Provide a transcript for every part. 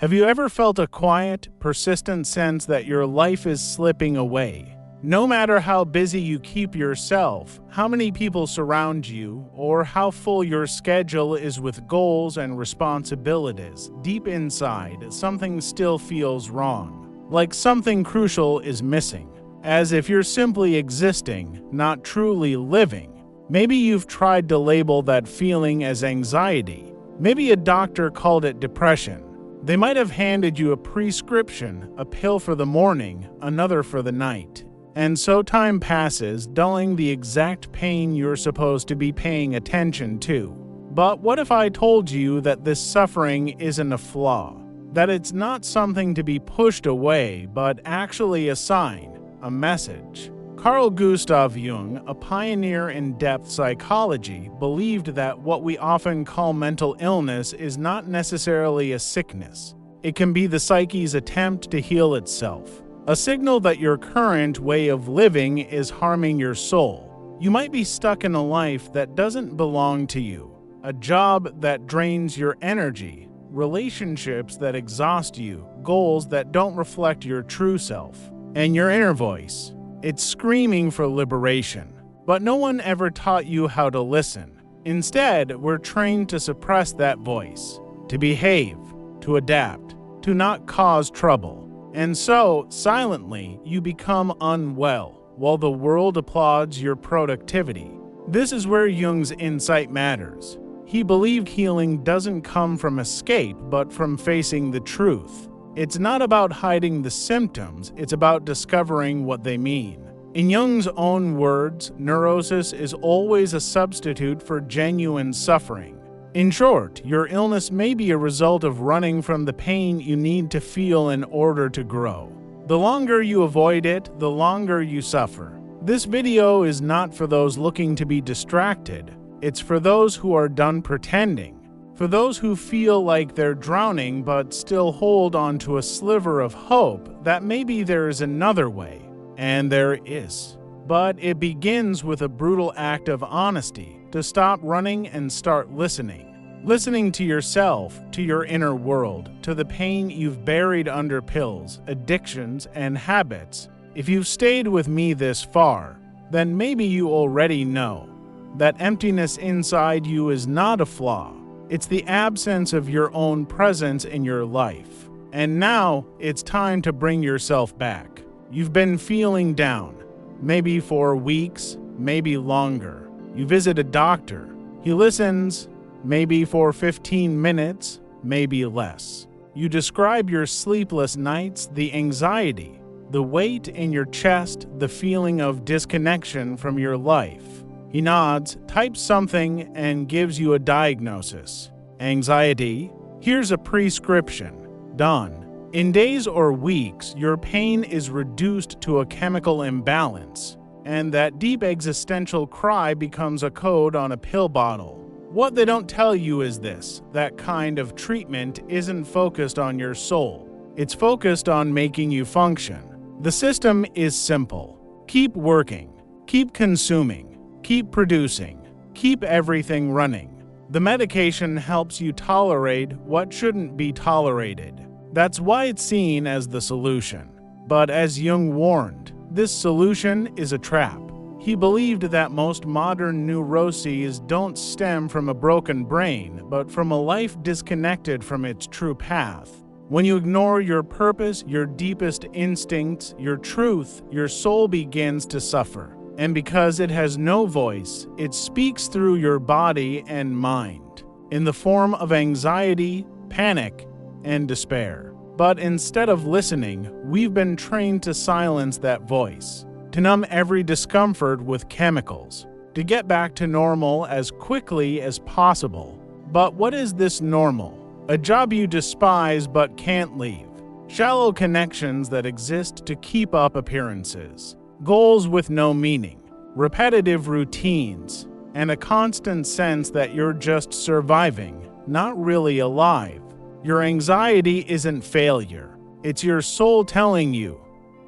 Have you ever felt a quiet, persistent sense that your life is slipping away? No matter how busy you keep yourself, how many people surround you, or how full your schedule is with goals and responsibilities, deep inside, something still feels wrong. Like something crucial is missing. As if you're simply existing, not truly living. Maybe you've tried to label that feeling as anxiety. Maybe a doctor called it depression. They might have handed you a prescription, a pill for the morning, another for the night. And so time passes, dulling the exact pain you're supposed to be paying attention to. But what if I told you that this suffering isn't a flaw? That it's not something to be pushed away, but actually a sign, a message? Carl Gustav Jung, a pioneer in depth psychology, believed that what we often call mental illness is not necessarily a sickness. It can be the psyche's attempt to heal itself, a signal that your current way of living is harming your soul. You might be stuck in a life that doesn't belong to you, a job that drains your energy, relationships that exhaust you, goals that don't reflect your true self, and your inner voice. It's screaming for liberation, but no one ever taught you how to listen. Instead, we're trained to suppress that voice, to behave, to adapt, to not cause trouble. And so, silently, you become unwell, while the world applauds your productivity. This is where Jung's insight matters. He believed healing doesn't come from escape, but from facing the truth. It's not about hiding the symptoms, it's about discovering what they mean. In Jung's own words, neurosis is always a substitute for genuine suffering. In short, your illness may be a result of running from the pain you need to feel in order to grow. The longer you avoid it, the longer you suffer. This video is not for those looking to be distracted. It's for those who are done pretending. For those who feel like they're drowning but still hold on to a sliver of hope that maybe there is another way. And there is. But it begins with a brutal act of honesty, to stop running and start listening. Listening to yourself, to your inner world, to the pain you've buried under pills, addictions, and habits. If you've stayed with me this far, then maybe you already know that emptiness inside you is not a flaw. It's the absence of your own presence in your life. And now, it's time to bring yourself back. You've been feeling down, maybe for weeks, maybe longer. You visit a doctor. He listens, maybe for 15 minutes, maybe less. You describe your sleepless nights, the anxiety, the weight in your chest, the feeling of disconnection from your life. He nods, types something, and gives you a diagnosis. Anxiety. Here's a prescription. Done. In days or weeks, your pain is reduced to a chemical imbalance, and that deep existential cry becomes a code on a pill bottle. What they don't tell you is this: that kind of treatment isn't focused on your soul. It's focused on making you function. The system is simple. Keep working. Keep consuming. Keep producing. Keep everything running. The medication helps you tolerate what shouldn't be tolerated. That's why it's seen as the solution. But as Jung warned, this solution is a trap. He believed that most modern neuroses don't stem from a broken brain, but from a life disconnected from its true path. When you ignore your purpose, your deepest instincts, your truth, your soul begins to suffer. And because it has no voice, it speaks through your body and mind, in the form of anxiety, panic, and despair. But instead of listening, we've been trained to silence that voice, to numb every discomfort with chemicals, to get back to normal as quickly as possible. But what is this normal? A job you despise but can't leave. Shallow connections that exist to keep up appearances. Goals with no meaning, repetitive routines, and a constant sense that you're just surviving, not really alive. Your anxiety isn't failure. It's your soul telling you,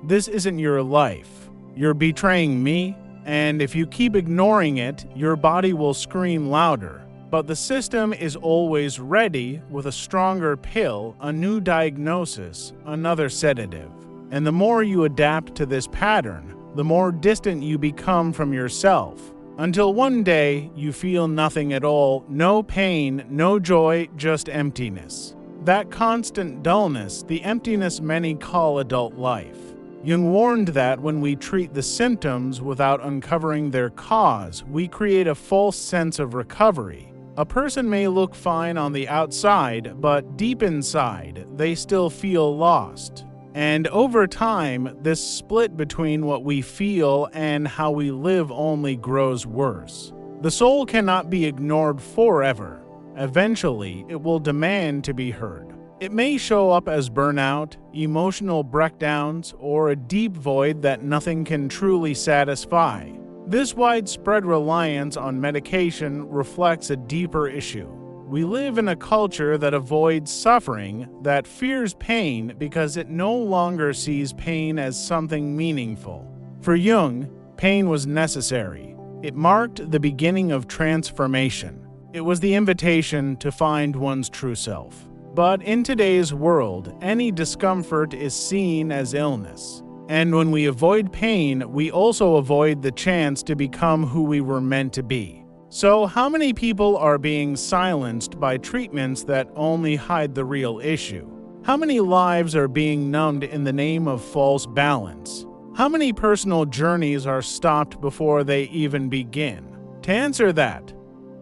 this isn't your life. You're betraying me, and if you keep ignoring it, your body will scream louder. But the system is always ready with a stronger pill, a new diagnosis, another sedative. And the more you adapt to this pattern, the more distant you become from yourself, until one day you feel nothing at all, no pain, no joy, just emptiness. That constant dullness, the emptiness many call adult life. Jung warned that when we treat the symptoms without uncovering their cause, we create a false sense of recovery. A person may look fine on the outside, but deep inside, they still feel lost. And over time, this split between what we feel and how we live only grows worse. The soul cannot be ignored forever. Eventually, it will demand to be heard. It may show up as burnout, emotional breakdowns, or a deep void that nothing can truly satisfy. This widespread reliance on medication reflects a deeper issue. We live in a culture that avoids suffering, that fears pain because it no longer sees pain as something meaningful. For Jung, pain was necessary. It marked the beginning of transformation. It was the invitation to find one's true self. But in today's world, any discomfort is seen as illness. And when we avoid pain, we also avoid the chance to become who we were meant to be. So, how many people are being silenced by treatments that only hide the real issue? How many lives are being numbed in the name of false balance? How many personal journeys are stopped before they even begin? To answer that,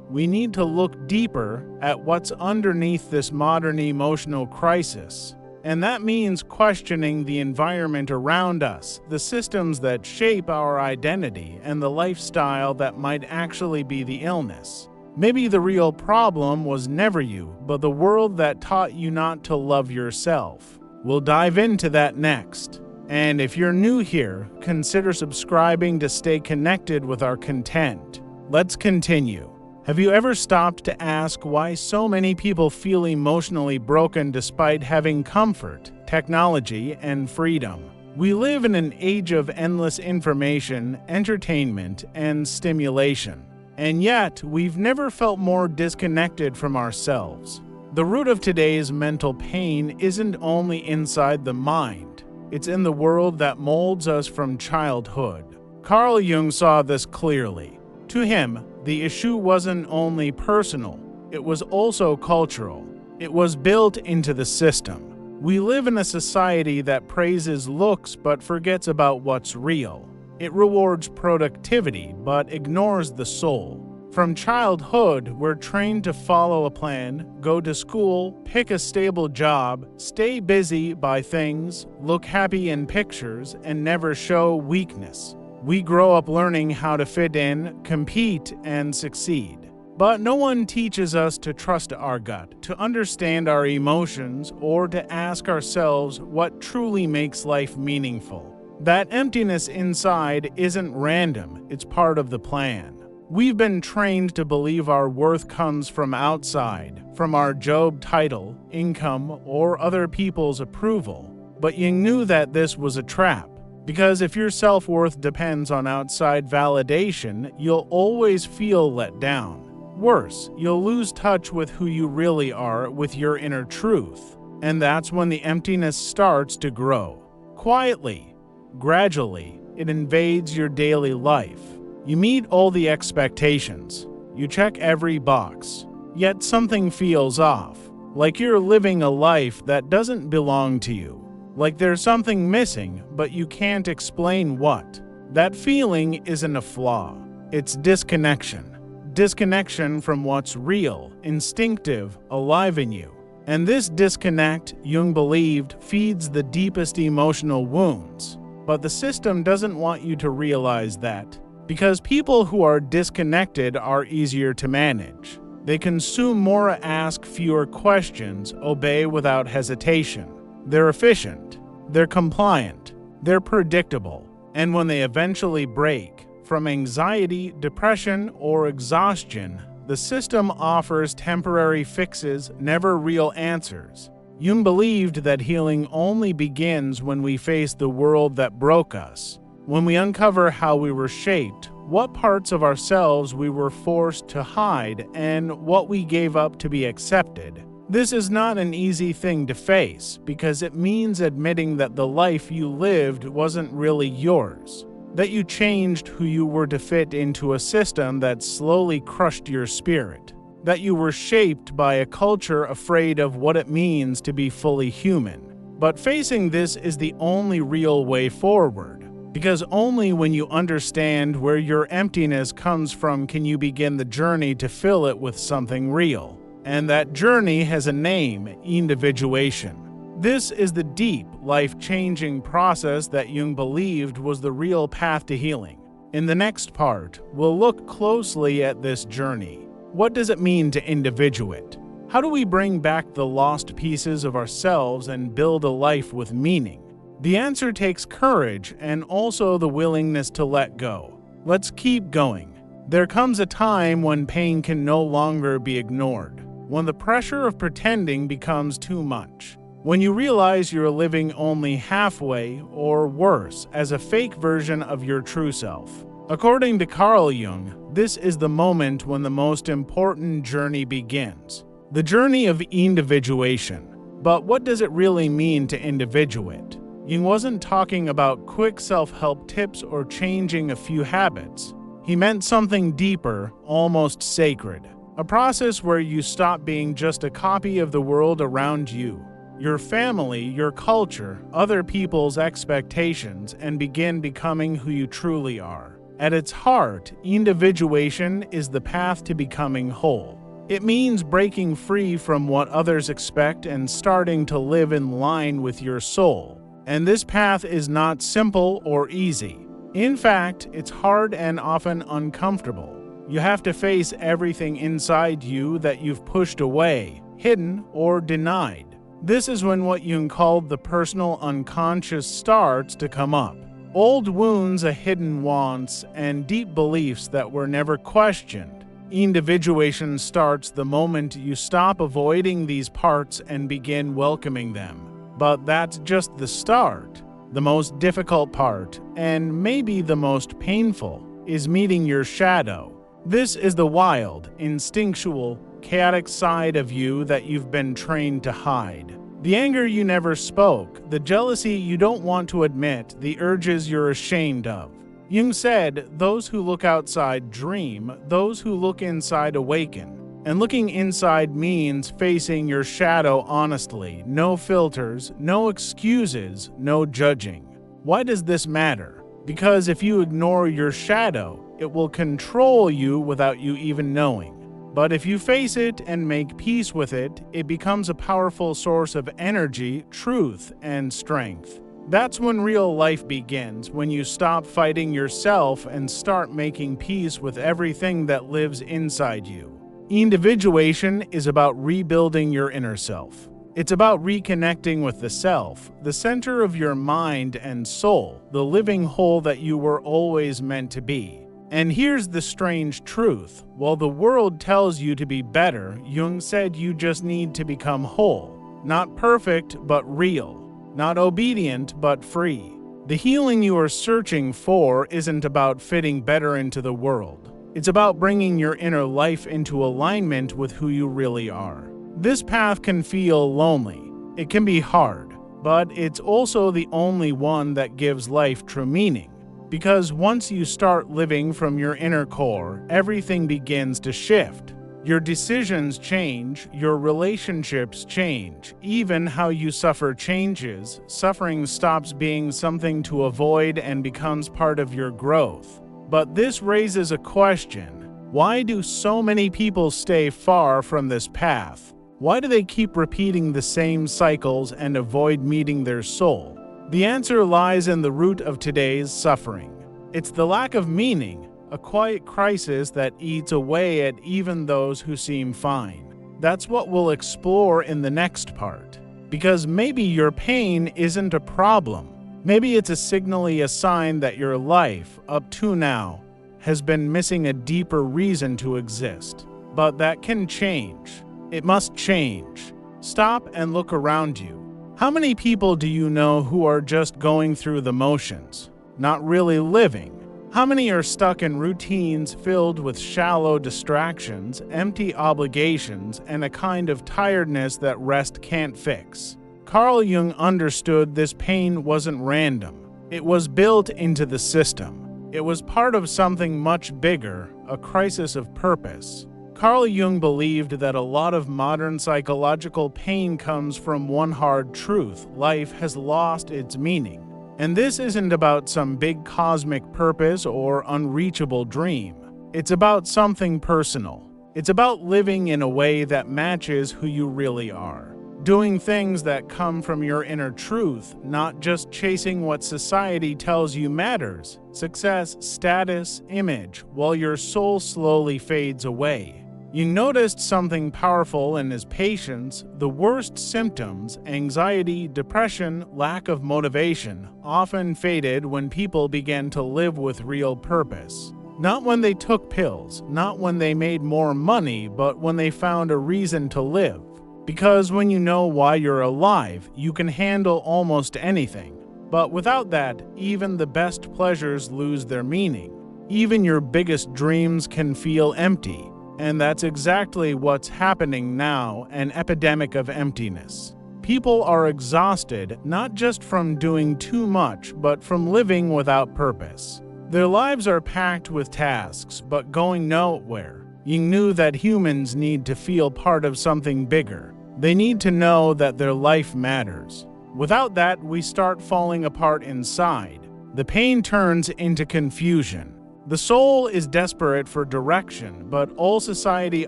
we need to look deeper at what's underneath this modern emotional crisis. And that means questioning the environment around us, the systems that shape our identity, and the lifestyle that might actually be the illness. Maybe the real problem was never you, but the world that taught you not to love yourself. We'll dive into that next. And if you're new here, consider subscribing to stay connected with our content. Let's continue. Have you ever stopped to ask why so many people feel emotionally broken despite having comfort, technology, and freedom? We live in an age of endless information, entertainment, and stimulation. And yet, we've never felt more disconnected from ourselves. The root of today's mental pain isn't only inside the mind. It's in the world that molds us from childhood. Carl Jung saw this clearly. To him, the issue wasn't only personal, it was also cultural. It was built into the system. We live in a society that praises looks but forgets about what's real. It rewards productivity but ignores the soul. From childhood, we're trained to follow a plan, go to school, pick a stable job, stay busy, buy things, look happy in pictures, and never show weakness. We grow up learning how to fit in, compete, and succeed. But no one teaches us to trust our gut, to understand our emotions, or to ask ourselves what truly makes life meaningful. That emptiness inside isn't random, it's part of the plan. We've been trained to believe our worth comes from outside, from our job title, income, or other people's approval. But Jung knew that this was a trap. Because if your self-worth depends on outside validation, you'll always feel let down. Worse, you'll lose touch with who you really are, with your inner truth. And that's when the emptiness starts to grow. Quietly, gradually, it invades your daily life. You meet all the expectations. You check every box. Yet something feels off. Like you're living a life that doesn't belong to you. Like there's something missing, but you can't explain what. That feeling isn't a flaw. It's disconnection. Disconnection from what's real, instinctive, alive in you. And this disconnect, Jung believed, feeds the deepest emotional wounds. But the system doesn't want you to realize that. Because people who are disconnected are easier to manage. They consume more, ask fewer questions, obey without hesitation. They're efficient, they're compliant, they're predictable, and when they eventually break, from anxiety, depression, or exhaustion, the system offers temporary fixes, never real answers. Jung believed that healing only begins when we face the world that broke us, when we uncover how we were shaped, what parts of ourselves we were forced to hide and what we gave up to be accepted. This is not an easy thing to face because it means admitting that the life you lived wasn't really yours, that you changed who you were to fit into a system that slowly crushed your spirit, that you were shaped by a culture afraid of what it means to be fully human. But facing this is the only real way forward, because only when you understand where your emptiness comes from can you begin the journey to fill it with something real. And that journey has a name: individuation. This is the deep, life-changing process that Jung believed was the real path to healing. In the next part, we'll look closely at this journey. What does it mean to individuate? How do we bring back the lost pieces of ourselves and build a life with meaning? The answer takes courage and also the willingness to let go. Let's keep going. There comes a time when pain can no longer be ignored, when the pressure of pretending becomes too much, when you realize you're living only halfway, or worse, as a fake version of your true self. According to Carl Jung, this is the moment when the most important journey begins. The journey of individuation. But what does it really mean to individuate? Jung wasn't talking about quick self-help tips or changing a few habits. He meant something deeper, almost sacred. A process where you stop being just a copy of the world around you, your family, your culture, other people's expectations, and begin becoming who you truly are. At its heart, individuation is the path to becoming whole. It means breaking free from what others expect and starting to live in line with your soul. And this path is not simple or easy. In fact, it's hard and often uncomfortable. You have to face everything inside you that you've pushed away, hidden, or denied. This is when what Jung called the personal unconscious starts to come up. Old wounds, hidden wants, and deep beliefs that were never questioned. Individuation starts the moment you stop avoiding these parts and begin welcoming them. But that's just the start. The most difficult part, and maybe the most painful, is meeting your shadow. This is the wild, instinctual, chaotic side of you that you've been trained to hide. The anger you never spoke, the jealousy you don't want to admit, the urges you're ashamed of. Jung said, those who look outside dream, those who look inside awaken. And looking inside means facing your shadow honestly, no filters, no excuses, no judging. Why does this matter? Because if you ignore your shadow, it will control you without you even knowing. But if you face it and make peace with it, it becomes a powerful source of energy, truth, and strength. That's when real life begins, when you stop fighting yourself and start making peace with everything that lives inside you. Individuation is about rebuilding your inner self. It's about reconnecting with the self, the center of your mind and soul, the living whole that you were always meant to be. And here's the strange truth. While the world tells you to be better, Jung said you just need to become whole. Not perfect, but real. Not obedient, but free. The healing you are searching for isn't about fitting better into the world. It's about bringing your inner life into alignment with who you really are. This path can feel lonely. It can be hard, but it's also the only one that gives life true meaning. Because once you start living from your inner core, everything begins to shift. Your decisions change, your relationships change, even how you suffer changes. Suffering stops being something to avoid and becomes part of your growth. But this raises a question. Why do so many people stay far from this path? Why do they keep repeating the same cycles and avoid meeting their soul? The answer lies in the root of today's suffering. It's the lack of meaning, a quiet crisis that eats away at even those who seem fine. That's what we'll explore in the next part. Because maybe your pain isn't a problem. Maybe it's a sign that your life, up to now, has been missing a deeper reason to exist. But that can change. It must change. Stop and look around you. How many people do you know who are just going through the motions, not really living? How many are stuck in routines filled with shallow distractions, empty obligations, and a kind of tiredness that rest can't fix? Carl Jung understood this pain wasn't random. It was built into the system. It was part of something much bigger, a crisis of purpose. Carl Jung believed that a lot of modern psychological pain comes from one hard truth: life has lost its meaning. And this isn't about some big cosmic purpose or unreachable dream. It's about something personal. It's about living in a way that matches who you really are. Doing things that come from your inner truth, not just chasing what society tells you matters: success, status, image, while your soul slowly fades away. You noticed something powerful in his patience. The worst symptoms, anxiety, depression, lack of motivation, often faded when people began to live with real purpose. Not when they took pills, not when they made more money, but when they found a reason to live. Because when you know why you're alive, you can handle almost anything. But without that, even the best pleasures lose their meaning. Even your biggest dreams can feel empty. And that's exactly what's happening now, an epidemic of emptiness. People are exhausted, not just from doing too much, but from living without purpose. Their lives are packed with tasks, but going nowhere. Jung knew that humans need to feel part of something bigger. They need to know that their life matters. Without that, we start falling apart inside. The pain turns into confusion. The soul is desperate for direction, but all society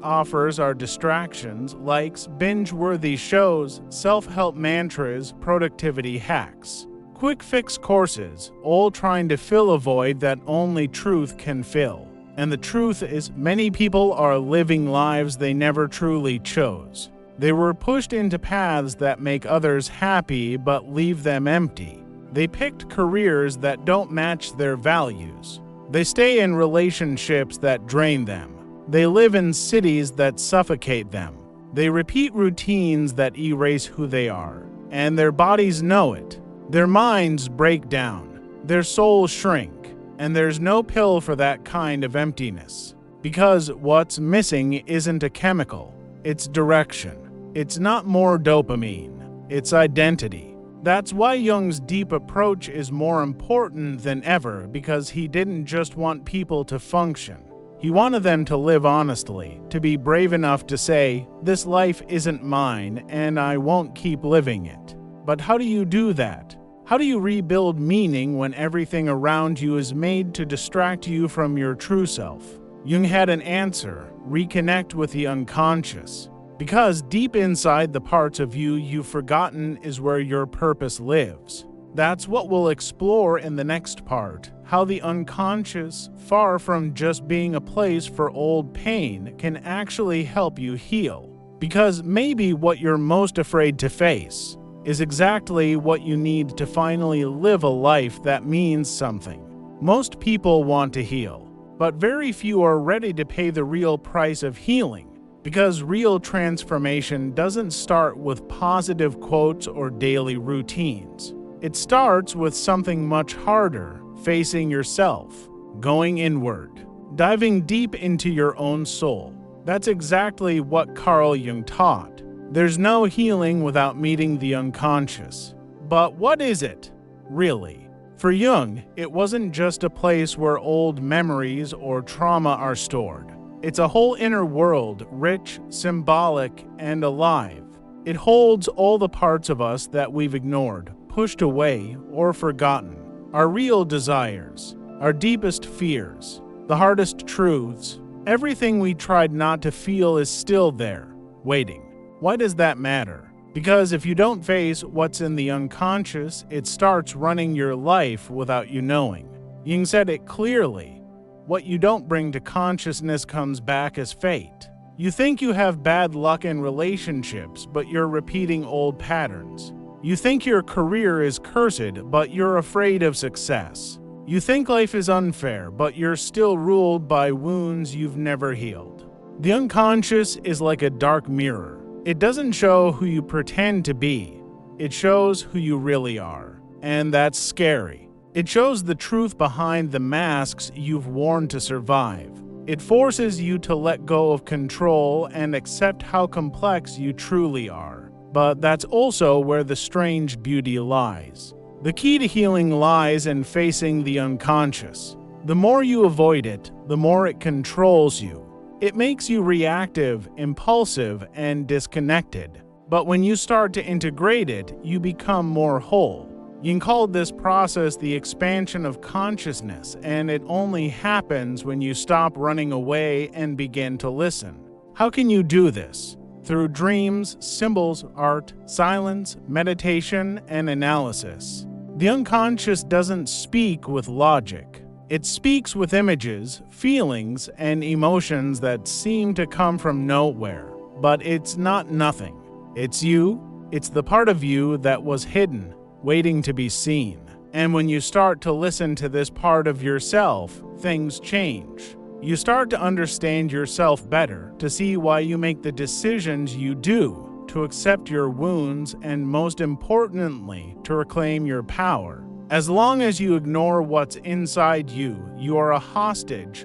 offers are distractions, likes, binge-worthy shows, self-help mantras, productivity hacks, quick fix courses, all trying to fill a void that only truth can fill. And the truth is, many people are living lives they never truly chose. They were pushed into paths that make others happy but leave them empty. They picked careers that don't match their values. They stay in relationships that drain them. They live in cities that suffocate them. They repeat routines that erase who they are. And their bodies know it. Their minds break down. Their souls shrink. And there's no pill for that kind of emptiness. Because what's missing isn't a chemical. It's direction. It's not more dopamine. It's identity. That's why Jung's deep approach is more important than ever, because he didn't just want people to function. He wanted them to live honestly, to be brave enough to say, "This life isn't mine, and I won't keep living it." But how do you do that? How do you rebuild meaning when everything around you is made to distract you from your true self? Jung had an answer: reconnect with the unconscious. Because deep inside the parts of you you've forgotten is where your purpose lives. That's what we'll explore in the next part: how the unconscious, far from just being a place for old pain, can actually help you heal. Because maybe what you're most afraid to face is exactly what you need to finally live a life that means something. Most people want to heal, but very few are ready to pay the real price of healing. Because real transformation doesn't start with positive quotes or daily routines. It starts with something much harder: facing yourself, going inward, diving deep into your own soul. That's exactly what Carl Jung taught. There's no healing without meeting the unconscious. But what is it, really? For Jung, it wasn't just a place where old memories or trauma are stored. It's a whole inner world, rich, symbolic, and alive. It holds all the parts of us that we've ignored, pushed away, or forgotten. Our real desires, our deepest fears, the hardest truths. Everything we tried not to feel is still there, waiting. Why does that matter? Because if you don't face what's in the unconscious, it starts running your life without you knowing. Jung said it clearly. What you don't bring to consciousness comes back as fate. You think you have bad luck in relationships, but you're repeating old patterns. You think your career is cursed, but you're afraid of success. You think life is unfair, but you're still ruled by wounds you've never healed. The unconscious is like a dark mirror. It doesn't show who you pretend to be. It shows who you really are. And that's scary. It shows the truth behind the masks you've worn to survive. It forces you to let go of control and accept how complex you truly are. But that's also where the strange beauty lies. The key to healing lies in facing the unconscious. The more you avoid it, the more it controls you. It makes you reactive, impulsive, and disconnected. But when you start to integrate it, you become more whole. You can call this process the expansion of consciousness, and it only happens when you stop running away and begin to listen. How can you do this? Through dreams, symbols, art, silence, meditation, and analysis. The unconscious doesn't speak with logic. It speaks with images, feelings, and emotions that seem to come from nowhere. But it's not nothing. It's you. It's the part of you that was hidden, waiting to be seen. And when you start to listen to this part of yourself, things change. You start to understand yourself better, to see why you make the decisions you do, to accept your wounds, and most importantly, to reclaim your power. As long as you ignore what's inside you, you are a hostage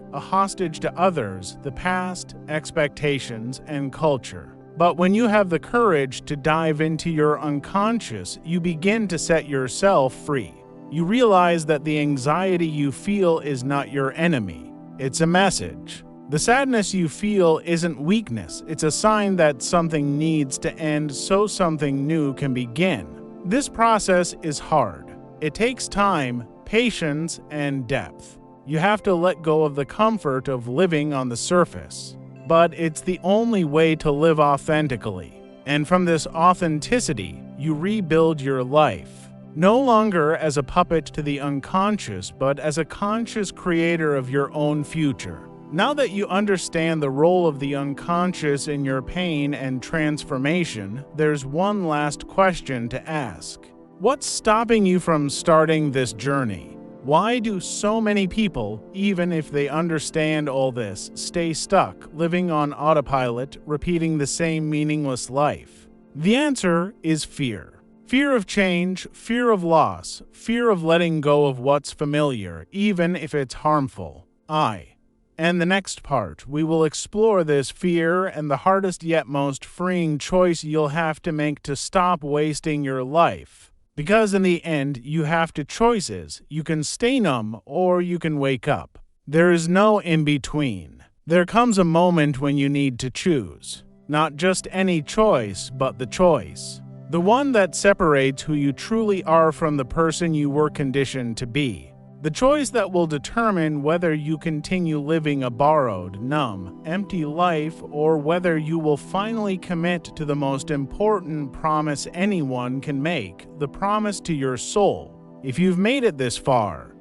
to others, the past, expectations, and culture. But when you have the courage to dive into your unconscious, you begin to set yourself free. You realize that the anxiety you feel is not your enemy. It's a message. The sadness you feel isn't weakness. It's a sign that something needs to end so something new can begin. This process is hard. It takes time, patience, and depth. You have to let go of the comfort of living on the surface. But it's the only way to live authentically. And from this authenticity, you rebuild your life. No longer as a puppet to the unconscious, but as a conscious creator of your own future. Now that you understand the role of the unconscious in your pain and transformation, there's one last question to ask. What's stopping you from starting this journey? Why do so many people, even if they understand all this, stay stuck, living on autopilot, repeating the same meaningless life? The answer is fear. Fear of change, fear of loss, fear of letting go of what's familiar, even if it's harmful. And the next part, we will explore this fear and the hardest yet most freeing choice you'll have to make to stop wasting your life. Because in the end, you have two choices. You can stay numb or you can wake up. There is no in-between. There comes a moment when you need to choose. Not just any choice, but the choice. The one that separates who you truly are from the person you were conditioned to be. The choice that will determine whether you continue living a borrowed, numb, empty life or whether you will finally commit to the most important promise anyone can make, the promise to your soul. If you've made it this far,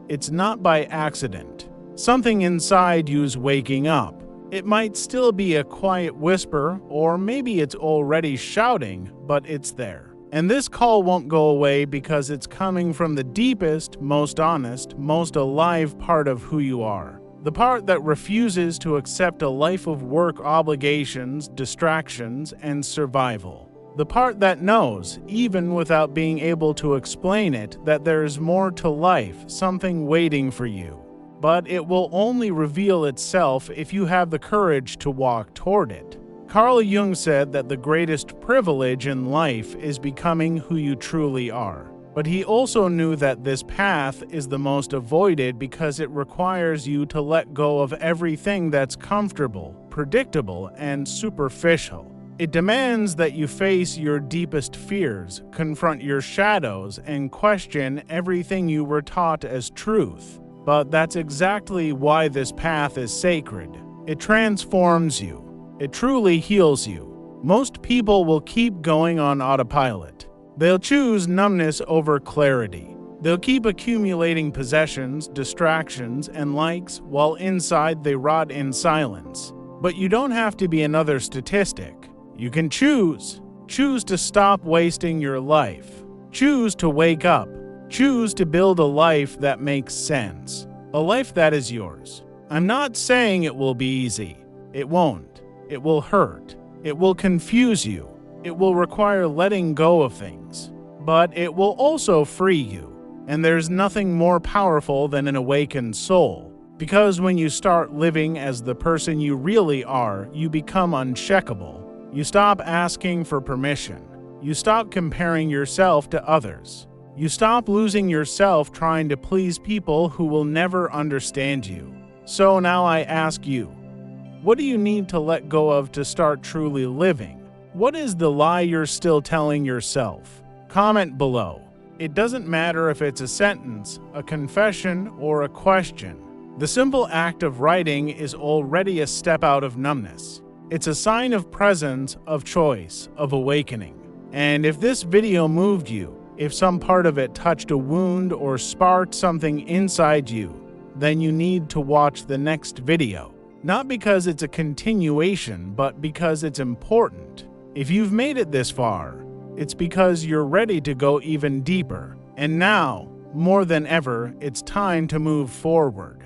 it's not by accident. Something inside you's waking up. It might still be a quiet whisper, or maybe it's already shouting, but it's there. And this call won't go away because it's coming from the deepest, most honest, most alive part of who you are. The part that refuses to accept a life of work obligations, distractions, and survival. The part that knows, even without being able to explain it, that there's more to life, something waiting for you. But it will only reveal itself if you have the courage to walk toward it. Carl Jung said that the greatest privilege in life is becoming who you truly are. But he also knew that this path is the most avoided because it requires you to let go of everything that's comfortable, predictable, and superficial. It demands that you face your deepest fears, confront your shadows, and question everything you were taught as truth. But that's exactly why this path is sacred. It transforms you. It truly heals you. Most people will keep going on autopilot. They'll choose numbness over clarity. They'll keep accumulating possessions, distractions, and likes while inside they rot in silence. But you don't have to be another statistic. You can choose. Choose to stop wasting your life. Choose to wake up. Choose to build a life that makes sense. A life that is yours. I'm not saying it will be easy. It won't. It will hurt. It will confuse you. It will require letting go of things. But it will also free you. And there's nothing more powerful than an awakened soul. Because when you start living as the person you really are, you become uncheckable. You stop asking for permission. You stop comparing yourself to others. You stop losing yourself trying to please people who will never understand you. So now I ask you, what do you need to let go of to start truly living? What is the lie you're still telling yourself? Comment below. It doesn't matter if it's a sentence, a confession, or a question. The simple act of writing is already a step out of numbness. It's a sign of presence, of choice, of awakening. And if this video moved you, if some part of it touched a wound or sparked something inside you, then you need to watch the next video. Not because it's a continuation, but because it's important. If you've made it this far, it's because you're ready to go even deeper. And now, more than ever, it's time to move forward.